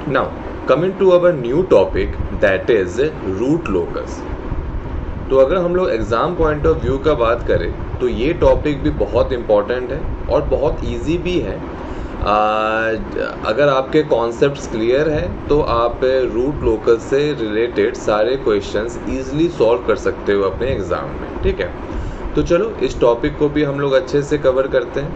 Now, coming to our new topic, that is root locus. तो अगर हम लोग एग्ज़ाम पॉइंट ऑफ व्यू का बात करें तो ये टॉपिक भी बहुत इम्पॉर्टेंट है और बहुत इजी भी है। अगर आपके कॉन्सेप्ट्स क्लियर है तो आप रूट लोकस से रिलेटेड सारे क्वेश्चंस इजीली सॉल्व कर सकते हो अपने एग्ज़ाम में, ठीक है। तो चलो इस टॉपिक को भी हम लोग अच्छे से कवर करते हैं।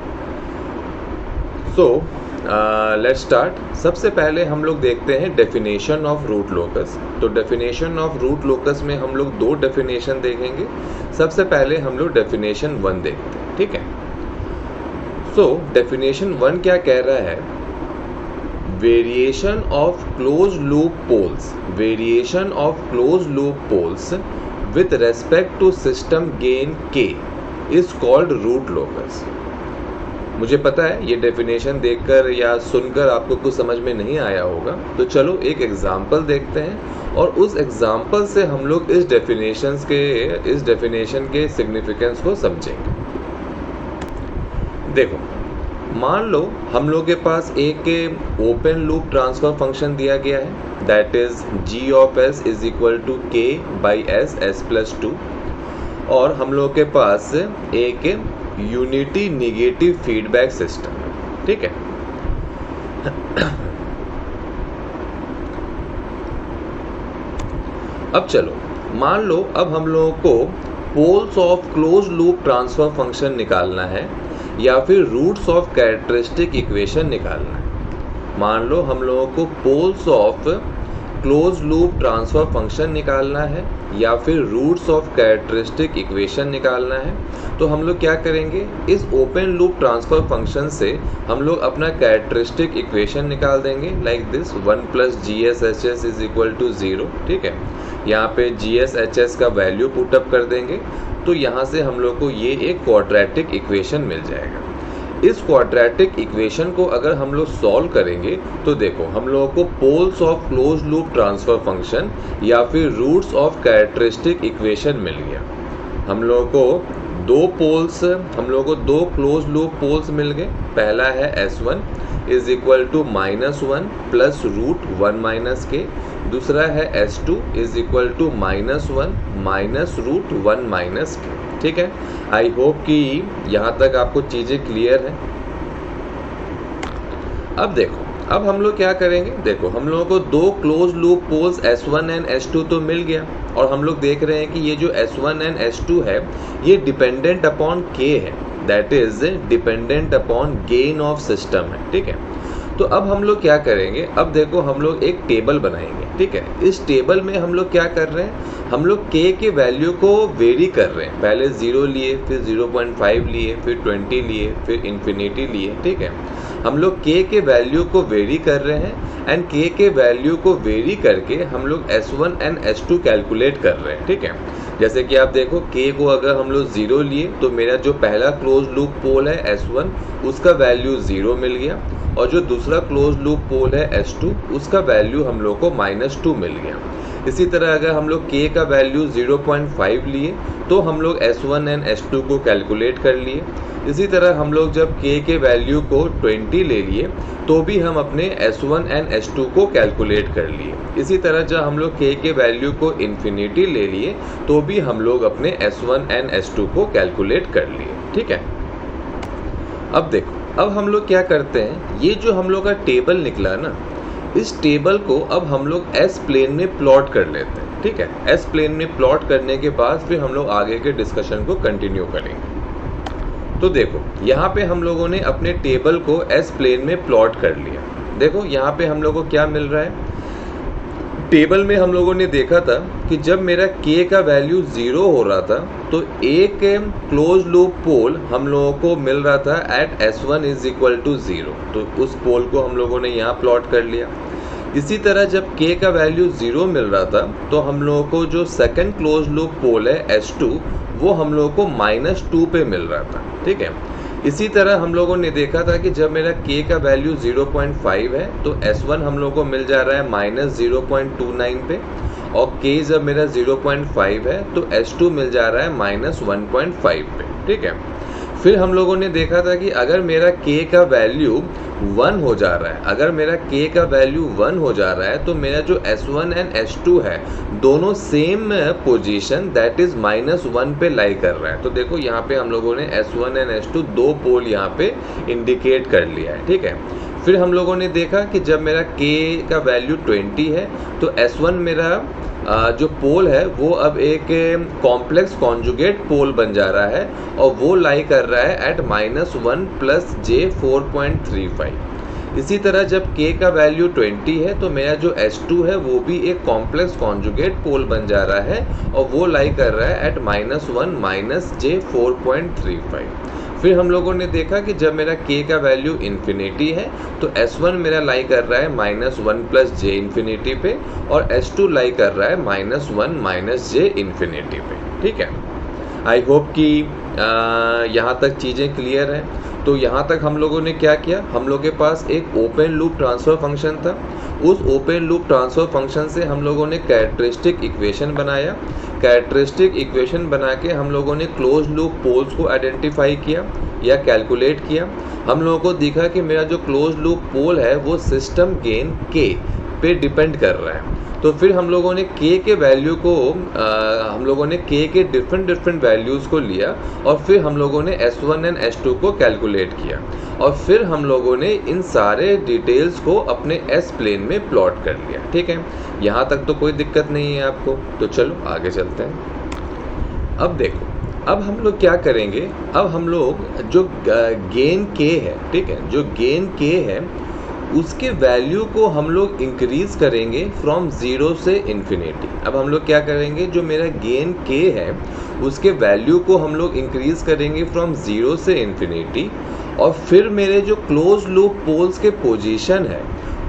So let's start. सबसे पहले हम लोग देखते हैं डेफिनेशन ऑफ रूट लोकस। तो डेफिनेशन ऑफ रूट लोकस में हम लोग दो डेफिनेशन देखेंगे। सबसे पहले हम लोग डेफिनेशन 1 देखते हैं, ठीक है। सो डेफिनेशन 1 क्या कह रहा है? Variation of close loop poles, variation of close loop poles with respect to system gain K is called root locus. मुझे पता है ये डेफिनेशन देखकर या सुनकर आपको कुछ समझ में नहीं आया होगा, तो चलो एक एग्जाम्पल देखते हैं और उस एग्जाम्पल से हम लोग इस डेफिनेशन के सिग्निफिकेंस को समझेंगे। देखो, मान लो हम लोग के पास एक ओपन लूप ट्रांसफर फंक्शन दिया गया है, that is G of s is equal to K by s, s plus 2, और हम लोग के पास एक यूनिटी निगेटिव फीडबैक सिस्टम है, ठीक है। अब चलो मान लो अब हम लोगों को poles of close loop transfer function निकालना है या फिर रूट्स ऑफ कैरेक्टरिस्टिक इक्वेशन निकालना है। मान लो हम लोगों को poles of close loop transfer function निकालना है या फिर रूट्स ऑफ कैरेक्टरिस्टिक इक्वेशन निकालना है। तो हम लोग क्या करेंगे, इस ओपन लूप ट्रांसफर फंक्शन से हम लोग अपना कैरेक्टरिस्टिक इक्वेशन निकाल देंगे, like this 1 plus G S H S is equal to 0, ठीक है। यहाँ पे जी एस एच एस का वैल्यू पुटअप कर देंगे, तो यहाँ से हम लोग को ये एक क्वाड्रेटिक इक्वेशन मिल जाएगा। इस क्वाड्रेटिक इक्वेशन को अगर हम लोग सॉल्व करेंगे तो देखो हम लोगों को poles of close loop transfer function या फिर रूट्स ऑफ कैरेक्टरिस्टिक इक्वेशन मिल गया। हम लोगों को दो क्लोज लूप पोल्स मिल गए। पहला है S1 is equal to -1 plus root 1 minus K, दूसरा है S2 is equal to -1 minus root 1 minus K, ठीक है। आई होप कि यहाँ तक आपको चीज़ें क्लियर हैं। अब देखो, अब हम लोग क्या करेंगे, देखो हम लोगों को दो close loop poles S1 and S2 तो मिल गया और हम लोग देख रहे हैं कि ये जो S1 एंड S2 है ये डिपेंडेंट अपॉन K है, that is dependent upon gain of system है, ठीक है। तो अब हम लोग क्या करेंगे, अब देखो हम लोग एक टेबल बनाएंगे, ठीक है। इस टेबल में हम लोग क्या कर रहे हैं, हम लोग K के वैल्यू को वेरी कर रहे हैं। पहले 0 लिए, फिर 0.5 लिए, फिर 20 लिए, फिर इन्फिनिटी लिए, ठीक है। हम लोग K के वैल्यू को वेरी कर रहे हैं एंड K के वैल्यू को वेरी करके हम लोग S1 एंड S2 कैलकुलेट कर रहे हैं, ठीक है। जैसे कि आप देखो K को अगर हम लोग 0 लिए तो मेरा जो पहला क्लोज लूप पोल है S1 उसका वैल्यू 0 मिल गया, और जो दूसरा क्लोज लूप पोल है S2 उसका वैल्यू हम लोग को -2 मिल गया। इसी तरह अगर हम लोग K का वैल्यू 0.5 लिए तो हम लोग S1 एंड S2 को कैलकुलेट कर लिए। इसी तरह हम लोग जब K के वैल्यू को 20 ले लिए तो भी हम अपने S1 एंड S2 को कैलकुलेट कर लिए। इसी तरह जब हम लोग K के वैल्यू को इन्फिनिटी ले लिए तो भी हम लोग अपने S1 एंड S2 को कैलकुलेट कर लिए, ठीक है। अब देखो, अब हम लोग क्या करते हैं, ये जो हम लोग का टेबल निकला ना, इस टेबल को अब हम लोग एस प्लेन में प्लॉट कर लेते हैं, ठीक है। एस प्लेन में प्लॉट करने के बाद फिर हम लोग आगे के डिस्कशन को कंटिन्यू करेंगे। तो देखो यहाँ पे हम लोगों ने अपने टेबल को एस प्लेन में प्लॉट कर लिया। देखो यहाँ पे हम लोगों को क्या मिल रहा है, टेबल में हम लोगों ने देखा था कि जब मेरा K का वैल्यू 0 हो रहा था तो एक क्लोज लूप पोल हम लोगों को मिल रहा था eight S1 is equal to 0, तो उस पोल को हम लोगों ने यहाँ प्लॉट कर लिया। इसी तरह जब K का वैल्यू 0 मिल रहा था तो हम लोगों को जो सेकंड क्लोज लूप पोल है S2 वो हम लोगों को -2 पे मिल रहा था, ठीक है। इसी तरह हम लोगों ने देखा था कि जब मेरा K का वैल्यू 0.5 है तो S1 हम लोगों को मिल जा रहा है -0.29 पे, और K जब मेरा 0.5 है तो S2 मिल जा रहा है -1.5 पे, ठीक है। फिर हम लोगों ने देखा था कि अगर मेरा K का वैल्यू 1 हो जा रहा है, अगर मेरा k का वैल्यू 1 हो जा रहा है तो मेरा जो S1 एंड S2 है दोनों सेम पोजीशन दैट इज -1 पे लाई कर रहा है। तो देखो यहाँ पे हम लोगों ने S1 एंड S2 दो पोल यहाँ पे इंडिकेट कर लिया है, ठीक है। फिर हम लोगों ने देखा कि जब मेरा k का वैल्यू 20 है तो S1 मेरा जो पोल है वो अब एक कॉम्प्लेक्स कॉन्जुगेट पोल बन जा रहा है और वो लाई कर रहा है एट -1 + j 4.35। इसी तरह जब k का वैल्यू 20 है तो मेरा जो S2 है वो भी एक कॉम्प्लेक्स कॉन्जुगेट पोल बन जा रहा है और वो लाई कर रहा है एट -1 - j 4.35। फिर हम लोगों ने देखा कि जब मेरा k का वैल्यू इन्फिनिटी है तो S1 मेरा लाई कर रहा है -1 + j इन्फिनिटी पे और S2 लाई कर रहा है -1 - j इन्फिनिटी पे, ठीक है। आई होप कि यहाँ तक चीज़ें क्लियर हैं। तो यहाँ तक हम लोगों ने क्या किया, हम लोग के पास एक ओपन लूप ट्रांसफ़र फंक्शन था। उस ओपन लूप ट्रांसफ़र फंक्शन से हम लोगों ने कैरेक्टरिस्टिक इक्वेशन बनाया। कैरेक्टरिस्टिक इक्वेशन बना के हम लोगों ने क्लोज लूप पोल्स को आइडेंटिफाई किया या कैलकुलेट किया। हम लोगों को दिखा कि मेरा जो क्लोज लूप पोल है वो सिस्टम गेन k पे डिपेंड कर रहा है। तो फिर हम लोगों ने k के वैल्यू को हम लोगों ने k के डिफरेंट वैल्यूज़ को लिया और फिर हम लोगों ने S1 एंड S2 को कैलकुलेट किया और फिर हम लोगों ने इन सारे डिटेल्स को अपने S प्लेन में प्लॉट कर लिया, ठीक है। यहाँ तक तो कोई दिक्कत नहीं है आपको। तो चलो आगे चलते हैं। अब देखो, अब हम लोग क्या करेंगे, अब हम लोग जो गेन k है, ठीक है, जो गेन k है उसके वैल्यू को हम लोग इंक्रीज़ करेंगे फ्रॉम 0 से इन्फिनिटी। अब हम लोग क्या करेंगे, जो मेरा गेन k है उसके वैल्यू को हम लोग इंक्रीज़ करेंगे फ्रॉम 0 से इन्फिनिटी और फिर मेरे जो क्लोज लूप पोल्स के पोजीशन है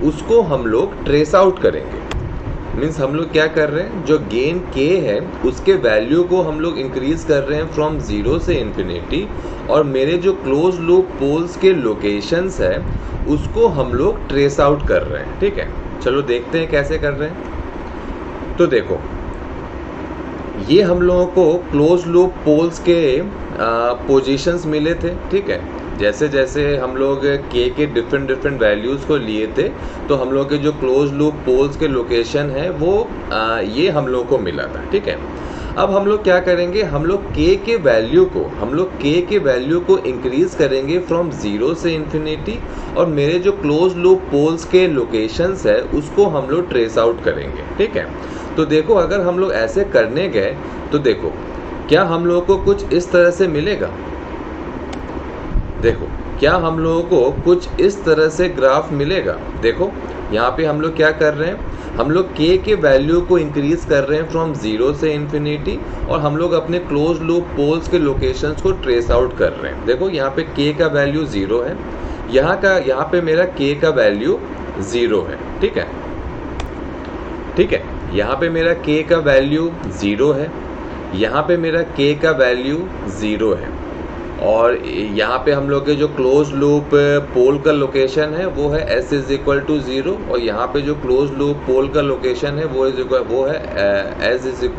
उसको हम लोग ट्रेस आउट करेंगे। मीन्स हम लोग क्या कर रहे हैं, जो गेन k है उसके वैल्यू को हम लोग इंक्रीज़ कर रहे हैं फ्रॉम 0 से इन्फिनिटी और मेरे जो क्लोज लूप पोल्स के लोकेशंस है उसको हम लोग ट्रेस आउट कर रहे हैं, ठीक है। चलो देखते हैं कैसे कर रहे हैं। तो देखो, ये हम लोगों को क्लोज लूप पोल्स के पोजीशंस मिले थे, ठीक है। जैसे जैसे हम लोग k के डिफरेंट वैल्यूज़ को लिए थे तो हम लोग के जो क्लोज लूप पोल्स के लोकेशन है वो ये हम लोग को मिला था, ठीक है। अब हम लोग क्या करेंगे, हम लोग k के वैल्यू को इंक्रीज़ करेंगे फ्रॉम 0 से इन्फिनिटी और मेरे जो क्लोज लूप पोल्स के लोकेशंस है उसको हम लोग ट्रेस आउट करेंगे, ठीक है। तो देखो, अगर हम लोग ऐसे करने गए तो देखो क्या हम लोगों को कुछ इस तरह से मिलेगा। देखो, क्या हम लोगों को कुछ इस तरह से ग्राफ मिलेगा। देखो यहाँ पे हम लोग क्या कर रहे हैं, हम लोग k के वैल्यू को इंक्रीज़ कर रहे हैं फ्रॉम 0 से इन्फिनिटी और हम लोग अपने क्लोज लूप पोल्स के लोकेशंस को ट्रेस आउट कर रहे हैं। देखो यहाँ पे k का वैल्यू 0 है, यहाँ पे मेरा k का वैल्यू 0 है, ठीक है, ठीक है। यहाँ पे मेरा k का वैल्यू 0 है, यहाँ पे मेरा k का वैल्यू 0 है और यहाँ पे हम लोग के जो क्लोज लूप पोल का लोकेशन है वो है s = 0 और यहाँ पे जो क्लोज लूप पोल का लोकेशन है वो है s =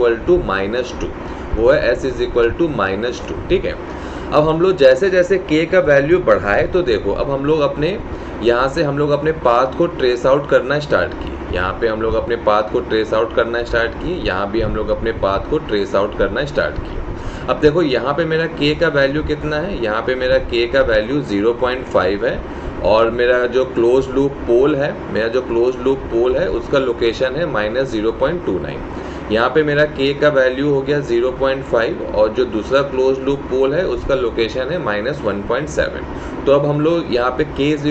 -2, ठीक है। अब हम लोग जैसे जैसे k का वैल्यू बढ़ाए तो देखो, अब हम लोग अपने यहाँ से हम लोग अपने पाथ को ट्रेस आउट करना स्टार्ट किए। यहाँ पे हम लोग अपने पाथ को ट्रेस आउट करना स्टार्ट किए, यहाँ भी हम लोग अपने पाथ को ट्रेस आउट करना स्टार्ट किए। अब देखो यहाँ पे मेरा k का वैल्यू कितना है, यहाँ पे मेरा k का वैल्यू 0.5 है और मेरा जो क्लोज लूप पोल है उसका लोकेशन है -0.29। यहाँ पे मेरा k का वैल्यू हो गया 0.5 और जो दूसरा क्लोज लूप पोल है उसका लोकेशन है -1.7। तो अब हम लोग यहाँ पे k =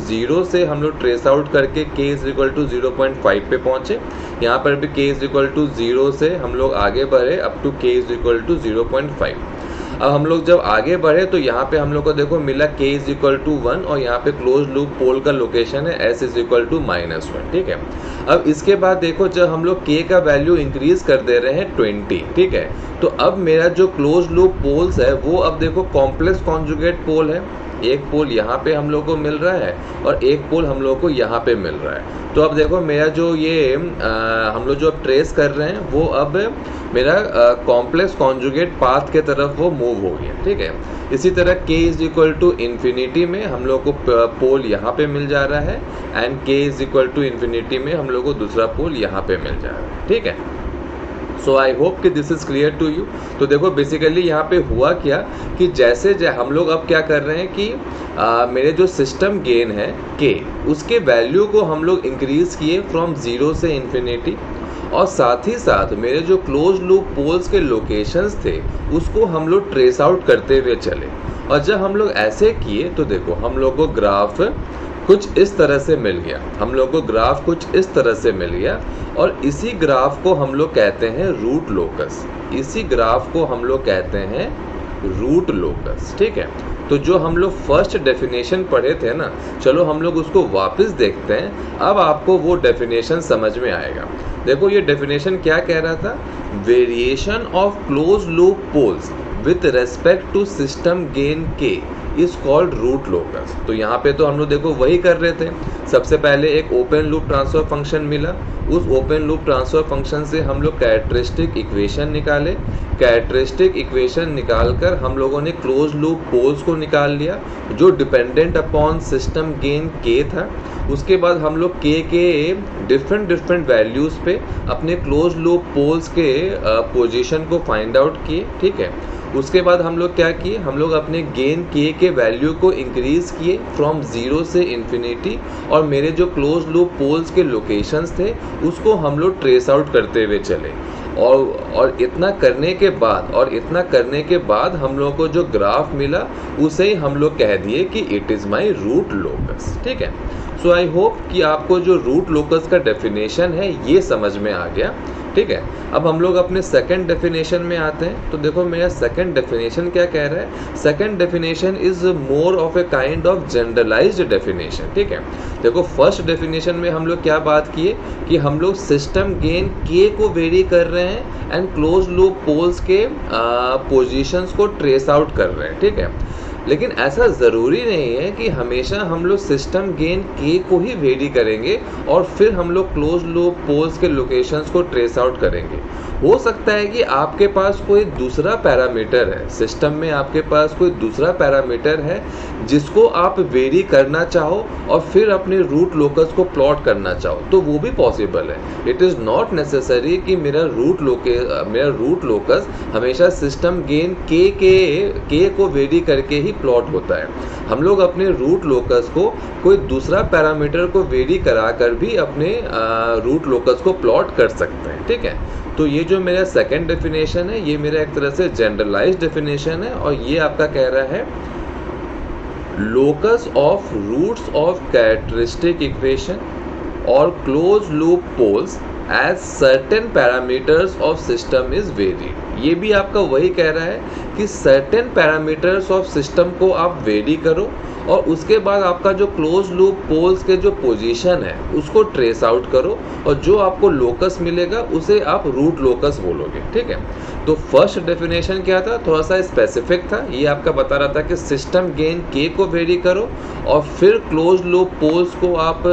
0 से हम लोग ट्रेस आउट करके k = 0.5 पे पहुँचे। यहाँ पर भी k = 0 से हम लोग आगे बढ़े अप टू k = 0.5। अब हम लोग जब आगे बढ़े तो यहाँ पे हम लोग को देखो मिला k = 1 और यहाँ पे क्लोज लूप पोल का लोकेशन है s = -1, ठीक है। अब इसके बाद देखो, जब हम लोग k का वैल्यू इंक्रीज़ कर दे रहे हैं 20, ठीक है, तो अब मेरा जो क्लोज लूप पोल्स है वो अब देखो कॉम्प्लेक्स कॉन्जुगेट पोल है। एक पोल यहाँ पे हम लोग को मिल रहा है और एक पोल हम लोग को यहाँ पे मिल रहा है। तो अब देखो मेरा जो ये हम लोग जो अब ट्रेस कर रहे हैं वो अब मेरा कॉम्प्लेक्स कॉन्जुगेट पाथ के तरफ वो मूव हो गया, ठीक है। इसी तरह k is equal to infinity में हम लोग को पोल यहाँ पे मिल जा रहा है and k is equal to infinity में हम लोग को दूसरा पोल यहाँ पे मिल जा रहा है, ठीक है। सो आई होप कि this is clear to you. तो देखो बेसिकली यहाँ पे हुआ क्या कि जैसे हम लोग अब क्या कर रहे हैं कि मेरे जो सिस्टम गेन है k, उसके वैल्यू को हम लोग इंक्रीज़ किए फ्रॉम 0 से इन्फिनिटी, और साथ ही साथ मेरे जो क्लोज लूप पोल्स के लोकेशंस थे उसको हम लोग ट्रेस आउट करते हुए चले। और जब हम लोग ऐसे किए तो देखो हम लोग को ग्राफ कुछ इस तरह से मिल गया, हम लोग को ग्राफ कुछ इस तरह से मिल गया, और इसी ग्राफ को हम लोग कहते हैं रूट लोकस। इसी ग्राफ को हम लोग कहते हैं रूट लोकस, ठीक है। तो जो हम लोग फर्स्ट डेफिनेशन पढ़े थे ना, चलो हम लोग उसको वापस देखते हैं। अब आपको वो डेफिनेशन समझ में आएगा। देखो ये डेफिनेशन क्या कह रहा था, variation of close loop poles with respect to system gain K is called root locus. तो यहाँ पे तो हम लोग देखो वही कर रहे थे। सबसे पहले एक ओपन लूप ट्रांसफर फंक्शन मिला, उस ओपन लूप ट्रांसफर फंक्शन से हम लोग कैरेक्टरिस्टिक इक्वेशन निकाले। कैरेक्टरिस्टिक इक्वेशन निकालकर हम लोगों ने क्लोज लूप पोल्स को निकाल लिया जो डिपेंडेंट अपॉन सिस्टम गेन के था। उसके बाद हम लोग के डिफरेंट वैल्यूज़ पे अपने क्लोज लूप पोल्स के पोजीशन को फाइंड आउट किए, ठीक है। उसके बाद हम लोग क्या किए, हम लोग अपने गेन के वैल्यू को इंक्रीज़ किए फ्रॉम 0 से इन्फिनिटी, और मेरे जो क्लोज लूप पोल्स के लोकेशंस थे उसको हम लोग ट्रेस आउट करते हुए चले। और इतना करने के बाद हम लोग को जो ग्राफ मिला उसे ही हम लोग कह दिए कि it is my root locus, ठीक है। सो आई होप कि आपको जो रूट लोकस का डेफिनेशन है ये समझ में आ गया, ठीक है। अब हम लोग अपने सेकंड डेफिनेशन में आते हैं। तो देखो मेरा सेकंड डेफिनेशन क्या कह रहा है, second definition is more of a kind of generalised definition, ठीक है। देखो फर्स्ट डेफिनेशन में हम लोग क्या बात किए कि हम लोग सिस्टम गेन के को वेरी कर रहे हैं एंड क्लोज लूप पोल्स के पोजीशंस को ट्रेस आउट कर रहे हैं, ठीक है। लेकिन ऐसा ज़रूरी नहीं है कि हमेशा हम लोग सिस्टम गेन के को ही वेरी करेंगे और फिर हम लोग क्लोज लूप पोल्स के लोकेशंस को ट्रेस आउट करेंगे। हो सकता है कि आपके पास कोई दूसरा पैरामीटर है, सिस्टम में आपके पास कोई दूसरा पैरामीटर है जिसको आप वेरी करना चाहो और फिर अपने रूट लोकस को प्लॉट करना चाहो, तो वो भी पॉसिबल है। इट इज़ नॉट नेसेसरी कि मेरा रूट लोकस हमेशा सिस्टम गेन के को वेरी करके ही प्लॉट होता है। हम लोग अपने रूट लोकस को कोई दूसरा पैरामीटर को वेरी कराकर भी अपने रूट लोकस को प्लॉट कर सकते हैं, ठीक है। तो ये जो मेरा सेकंड डेफिनेशन है ये मेरा एक तरह से जनरलाइज्ड डेफिनेशन है, और ये आपका कह रहा है locus of roots of characteristic equation और close loop poles as certain parameters of system is varied. ये भी आपका वही कह रहा है कि सर्टेन पैरामीटर्स ऑफ सिस्टम को आप वेरी करो और उसके बाद आपका जो क्लोज लूप पोल्स के जो पोजीशन है उसको ट्रेस आउट करो, और जो आपको लोकस मिलेगा उसे आप रूट लोकस बोलोगे, ठीक है। तो फर्स्ट डेफिनेशन क्या था, थोड़ा सा स्पेसिफिक था। ये आपका बता रहा था कि सिस्टम गेन के को वेरी करो और फिर क्लोज लूप पोल्स को आप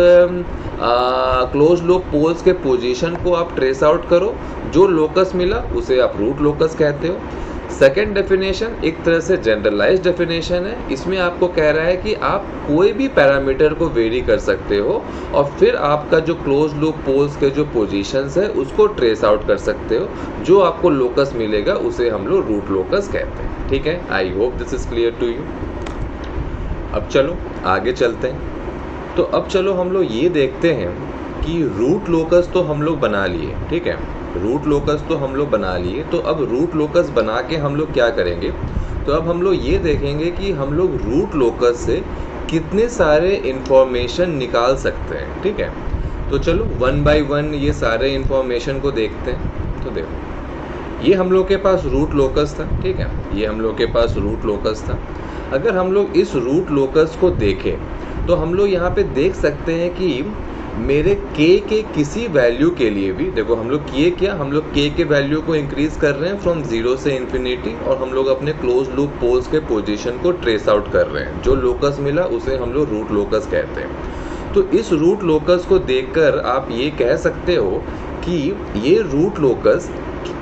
क्लोज लूप पोल्स के पोजीशन को आप ट्रेस आउट करो, जो लोकस मिला उसे आप रूट लोकस कहते हो। सेकेंड डेफिनेशन एक तरह से जनरलाइज्ड डेफिनेशन है। इसमें आपको कह रहा है कि आप कोई भी पैरामीटर को वेरी कर सकते हो और फिर आपका जो क्लोज लूप पोल्स के जो पोजीशंस है उसको ट्रेस आउट कर सकते हो, जो आपको लोकस मिलेगा उसे हम लोग रूट लोकस कहते हैं, ठीक है। I hope this is clear to you. अब चलो आगे चलते हैं। तो अब चलो हम लोग ये देखते हैं कि रूट लोकस तो हम लोग बना लिए, ठीक है। रूट लोकस तो हम लोग बना लिए, तो अब रूट लोकस बना के हम लोग क्या करेंगे, तो अब हम लोग ये देखेंगे कि हम लोग रूट लोकस से कितने सारे इंफॉर्मेशन निकाल सकते हैं, ठीक है। तो चलो वन बाय वन ये सारे इंफॉर्मेशन को देखते हैं। तो देखो ये हम लोग के पास रूट लोकस था, ठीक है। ये हम लोग के पास रूट लोकस था। अगर हम लोग इस रूट लोकस को देखें तो हम लोग यहाँ पे देख सकते हैं कि मेरे k के किसी वैल्यू के लिए भी, देखो हम लोग किए क्या, हम लोग k के वैल्यू को इंक्रीज कर रहे हैं फ्रॉम 0 से इन्फिनिटी, और हम लोग अपने क्लोज लूप पोल्स के पोजीशन को ट्रेस आउट कर रहे हैं। जो लोकस मिला उसे हम लोग रूट लोकस कहते हैं। तो इस रूट लोकस को देखकर आप ये कह सकते हो कि ये रूट लोकस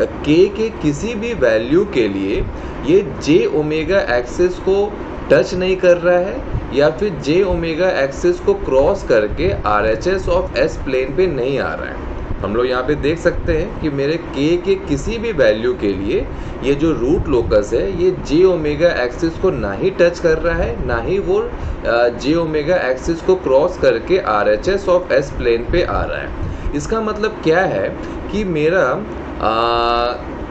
k के किसी भी वैल्यू के लिए ये j ओमेगा एक्सिस को टच नहीं कर रहा है, या फिर j ओमेगा एक्सिस को क्रॉस करके RHS ऑफ S प्लेन पे नहीं आ रहा है। हम लोग यहाँ पे देख सकते हैं कि मेरे k के किसी भी वैल्यू के लिए ये जो रूट लोकस है ये j ओमेगा एक्सिस को ना ही टच कर रहा है, ना ही वो j ओमेगा एक्सिस को क्रॉस करके RHS ऑफ S प्लेन पे आ रहा है। इसका मतलब क्या है कि मेरा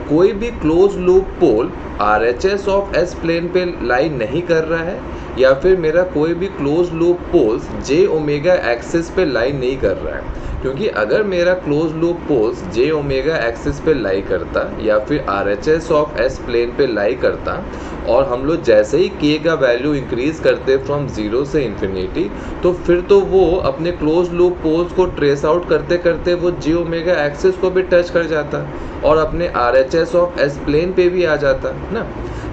कोई भी close loop pole RHS of S plane पे लाई नहीं कर रहा है, या फिर मेरा कोई भी close loop poles j omega axis पे लाई नहीं कर रहा है। क्योंकि अगर मेरा close loop poles j omega axis पे लाई करता या फिर RHS ऑफ S प्लेन पे लाई करता, और हम लोग जैसे ही k का वैल्यू इंक्रीज करते फ्रॉम 0 से इन्फिनिटी, तो फिर तो वो अपने क्लोज लूप पोल्स को ट्रेस आउट करते करते वो j ओमेगा एक्सिस को भी टच कर जाता और अपने RHS ऑफ S प्लेन पे भी आ जाता ना।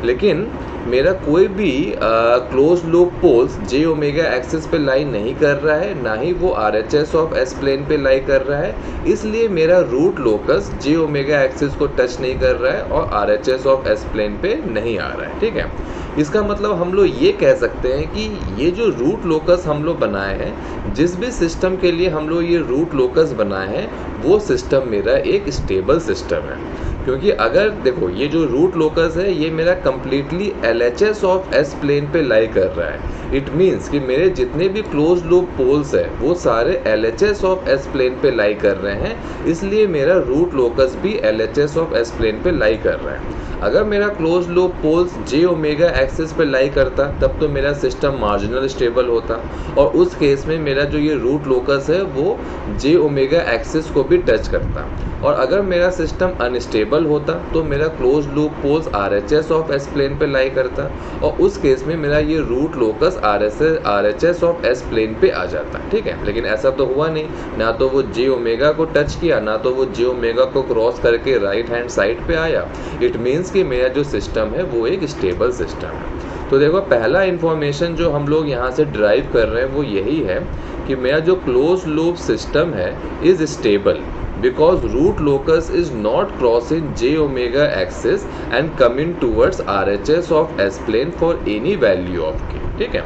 लेकिन मेरा कोई भी close loop poles j omega axis पे लाई नहीं कर रहा है, ना ही वो RHS ऑफ S प्लेन पे लाई कर रहा है, इसलिए मेरा root locus j omega axis को टच नहीं कर रहा है और RHS ऑफ S प्लेन पे नहीं आ रहा है। ठीक है, इसका मतलब हम लोग ये कह सकते हैं कि ये जो रूट लोकस हम लोग बनाए हैं, जिस भी सिस्टम के लिए हम लोग ये रूट लोकस बनाए हैं, वो सिस्टम मेरा एक स्टेबल सिस्टम है। क्योंकि अगर देखो ये जो रूट लोकस है ये मेरा completely LHS of S plane पे लाई कर रहा है। इट मीन्स कि मेरे जितने भी क्लोज लूप पोल्स है वो सारे LHS ऑफ S प्लेन पे लाई कर रहे हैं, इसलिए मेरा रूट लोकस भी LHS ऑफ S प्लेन पे लाई कर रहा है। अगर मेरा close loop poles j omega axis पे लाई करता तब तो मेरा सिस्टम मार्जिनल स्टेबल होता, और उस केस में मेरा जो ये रूट लोकस है वो j ओमेगा एक्सिस को भी टच करता। और अगर मेरा सिस्टम अनस्टेबल होता तो मेरा close loop poles RHS of S plane पे लाई करता, और उस केस में मेरा ये root locus RHS of S plane पे आ जाता। ठीक है, लेकिन ऐसा तो हुआ नहीं, ना तो वो j ओमेगा को टच किया, ना तो वो j ओमेगा को क्रॉस करके राइट हैंड साइड पे आया। इट मीन्स कि मेरा जो सिस्टम है वो एक स्टेबल सिस्टम है। तो देखो पहला इंफॉर्मेशन जो हम लोग यहाँ से ड्राइव कर रहे हैं वो यही है कि मेरा जो क्लोज लूप सिस्टम है is stable because root locus is not crossing j omega axis and coming towards RHS of S plane for any value of k। ठीक है,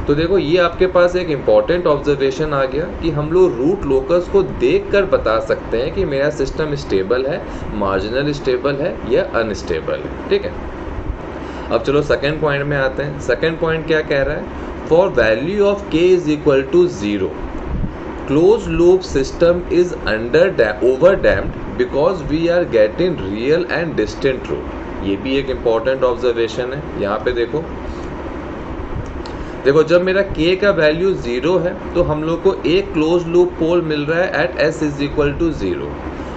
तो देखो ये आपके पास एक इम्पॉर्टेंट ऑब्जर्वेशन आ गया कि हम लोग रूट लोकस को देखकर बता सकते हैं कि मेरा सिस्टम स्टेबल है, मार्जिनल स्टेबल है या अनस्टेबल है। ठीक है, अब चलो सेकेंड पॉइंट में आते हैं। सेकेंड पॉइंट क्या कह रहा है, for value of k is equal to 0 closed loop system is over damped because we are getting real and distant root। ये भी एक इम्पॉर्टेंट ऑब्जर्वेशन है। यहाँ पे देखो जब मेरा k का वैल्यू 0 है तो हम लोग को एक क्लोज लूप पोल मिल रहा है at s is equal to 0,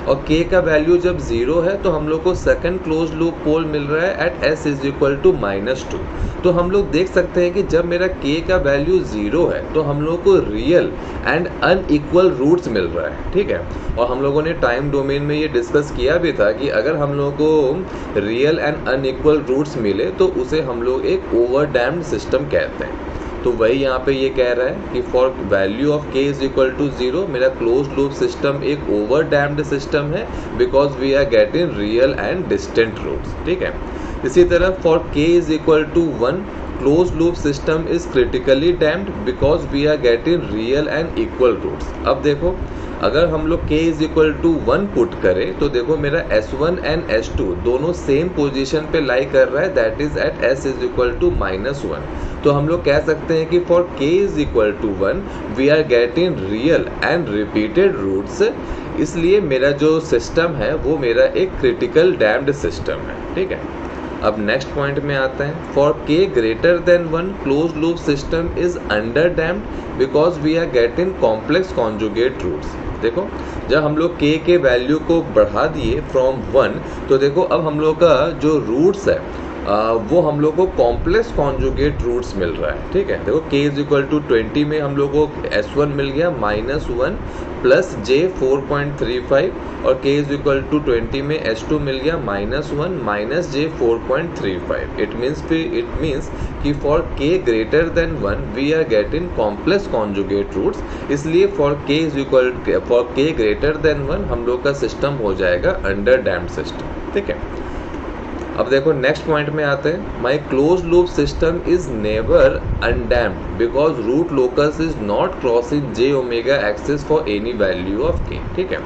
और k का वैल्यू जब 0 है तो हम लोग को सेकंड क्लोज लूप पोल मिल रहा है at s is equal to -2। तो हम लोग देख सकते हैं कि जब मेरा k का वैल्यू 0 है तो हम लोग को रियल एंड अनइक्वल रूट्स मिल रहा है। ठीक है, और हम लोगों ने टाइम डोमेन में ये डिस्कस किया भी था कि अगर हम लोगों को रियल एंड अनइक्वल रूट्स मिले तो उसे हम लोग एक ओवर डैम्प्ड सिस्टम कहते हैं। तो वही यहाँ पे ये कह रहा है कि for value of k is equal to 0 मेरा क्लोज लूप सिस्टम एक ओवर डैम्प्ड सिस्टम है because we are getting real and distant roots. ठीक है, इसी तरह for k is equal to 1 close loop system is critically damped because we are getting real and equal roots. अब देखो अगर हम लोग k is equal to 1 put करें तो देखो मेरा S1 एंड S2 दोनों सेम पोजीशन पे लाई कर रहा है, that is at s is equal to -1। तो हम लोग कह सकते हैं कि for k is equal to 1 we are getting real and repeated roots, इसलिए मेरा जो सिस्टम है वो मेरा एक क्रिटिकल डैम्प्ड सिस्टम है। ठीक है, अब नेक्स्ट पॉइंट में आते हैं। For k greater than 1 close loop system is under damped because we are getting complex conjugate roots. देखो जब हम लोग k के वैल्यू को बढ़ा दिए फ्रॉम 1 तो देखो अब हम लोग का जो रूट्स है वो हम लोग को कॉम्प्लेक्स कॉन्जुगेट रूट्स मिल रहा है, ठीक है। देखो k इज इक्वल टू 20 में हम लोग को S1 मिल गया -1 प्लस J 4.35 और k इज इक्वल टू 20 में S2 मिल गया -1 माइनस J 4.35। इट मीन्स कि for k greater than 1 we are getting complex conjugate roots, इसलिए फॉर k ग्रेटर देन 1 हम लोग का सिस्टम हो जाएगा अंडर डैम्ड सिस्टम, ठीक है। अब देखो नेक्स्ट पॉइंट में आते हैं। My close loop system is never undamped because root locus is not crossing J omega axis for any value of k, ठीक है।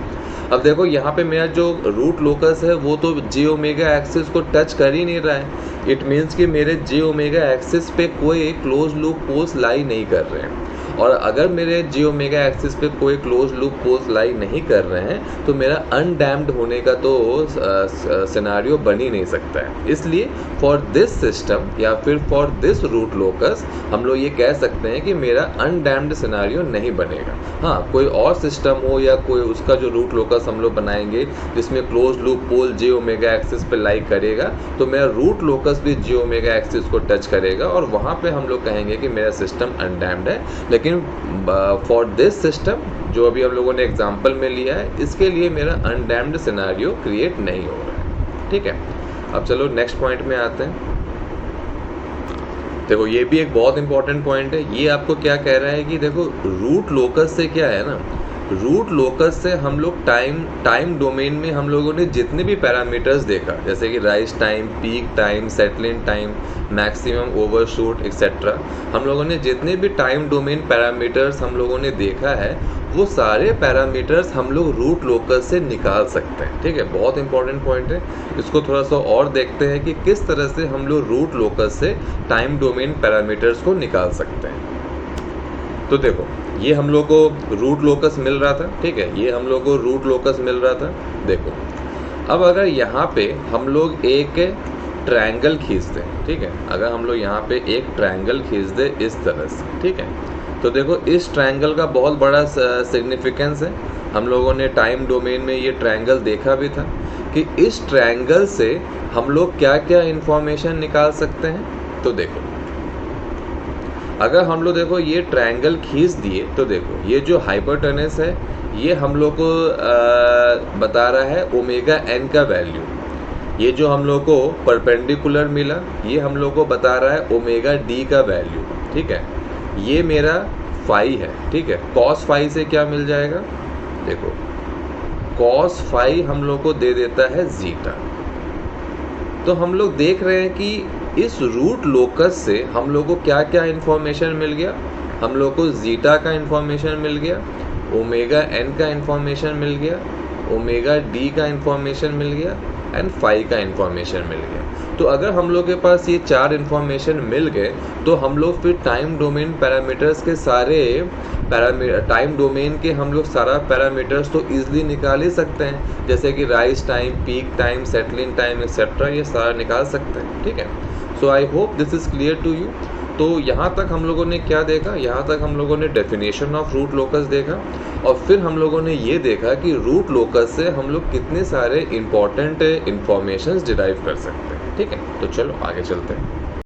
अब देखो यहाँ पे मेरा जो रूट लोकस है वो तो J ओमेगा एक्सिस को टच कर ही नहीं रहा है। इट मीन्स कि मेरे J ओमेगा एक्सिस पे कोई क्लोज लूप पोल्स लाई नहीं कर रहे हैं, और अगर मेरे J ओमेगा एक्सिस पे कोई क्लोज लूप पोल्स लाई नहीं कर रहे हैं तो मेरा अनडैम्ड होने का तो सिनेरियो बन ही नहीं सकता है। इसलिए फॉर दिस सिस्टम या फिर फॉर दिस रूट लोकस हम लोग ये कह सकते हैं कि मेरा अनडैम्ड सिनेरियो नहीं बनेगा। हाँ, कोई और सिस्टम हो या कोई उसका जो रूट लोकस हम लोग बनाएंगे जिसमें close loop pole J omega axis पे लाई करेगा तो मेरा रूट लोकस भी J ओमेगा एक्सिस को टच करेगा और वहाँ पे हम लोग कहेंगे कि मेरा सिस्टम अनडैम्ड है। लेकिन फॉर दिस सिस्टम जो अभी हम लोगों ने एग्जांपल में लिया है, इसके लिए मेरा अनडैम्ड सिनेरियो क्रिएट नहीं हो रहा है, ठीक है। अब चलो नेक्स्ट पॉइंट में आते हैं। देखो ये भी एक बहुत इंपॉर्टेंट पॉइंट है। ये आपको क्या कह रहा है कि देखो रूट लोकस से क्या है ना, रूट लोकस से हम लोग टाइम डोमेन में हम लोगों ने जितने भी पैरामीटर्स देखा, जैसे कि rise time, peak time, settling time, maximum overshoot etcetera, हम लोगों ने जितने भी टाइम डोमेन पैरामीटर्स हम लोगों ने देखा है वो सारे पैरामीटर्स हम लोग रूट लोकस से निकाल सकते हैं, ठीक है। बहुत इंपॉर्टेंट पॉइंट है। इसको थोड़ा सा और देखते हैं कि किस तरह से हम लोग रूट लोकस से टाइम डोमेन पैरामीटर्स को निकाल सकते हैं। तो देखो ये हम लोग को रूट लोकस मिल रहा था, ठीक है, ये हम लोग को रूट लोकस मिल रहा था। देखो अब अगर यहाँ पे हम लोग एक ट्रायंगल खींच दें, ठीक है, अगर हम लोग यहाँ पे एक ट्रायंगल खींच दें इस तरह से, ठीक है, तो देखो इस ट्रायंगल का बहुत बड़ा सिग्निफिकेंस है। हम लोगों ने टाइम डोमेन में ये ट्रायंगल देखा भी था कि इस ट्रायंगल से हम लोग क्या क्या इंफॉर्मेशन निकाल सकते हैं। तो देखो अगर हम लोग देखो ये ट्रायंगल खींच दिए तो देखो ये जो हाइपोटेनस है ये हम लोग को बता रहा है ओमेगा एन का वैल्यू। ये जो हम लोग को परपेंडिकुलर मिला ये हम लोग को बता रहा है ओमेगा डी का वैल्यू, ठीक है। ये मेरा फाई है, ठीक है। कॉस फाई से क्या मिल जाएगा, देखो कॉस फाई हम लोग को दे देता है जीटा। तो हम लोग देख रहे हैं कि इस रूट लोकस से हम लोग को क्या क्या इन्फॉर्मेशन मिल गया। हम लोग को जीटा का इन्फॉर्मेशन मिल गया, ओमेगा एन का इन्फॉर्मेशन मिल गया, ओमेगा डी का इन्फॉर्मेशन मिल गया एंड फाई का इन्फॉर्मेशन मिल गया। तो अगर हम लोग के पास ये चार इन्फॉर्मेशन मिल गए तो हम लोग फिर टाइम डोमेन पैरामीटर्स के सारे टाइम डोमेन के हम लोग सारा पैरामीटर्स तो ईजिली निकाल ही सकते हैं, जैसे कि rise time, peak time, settling time etcetera, ये सारा निकाल सकते हैं, ठीक है। So I hope this is clear to you. तो यहाँ तक हम लोगों ने क्या देखा, यहाँ तक हम लोगों ने डेफिनेशन ऑफ रूट लोकस देखा और फिर हम लोगों ने ये देखा कि रूट लोकस से हम लोग कितने सारे इंपॉर्टेंट इंफॉर्मेशंस डिराइव कर सकते हैं, ठीक है। तो चलो आगे चलते हैं।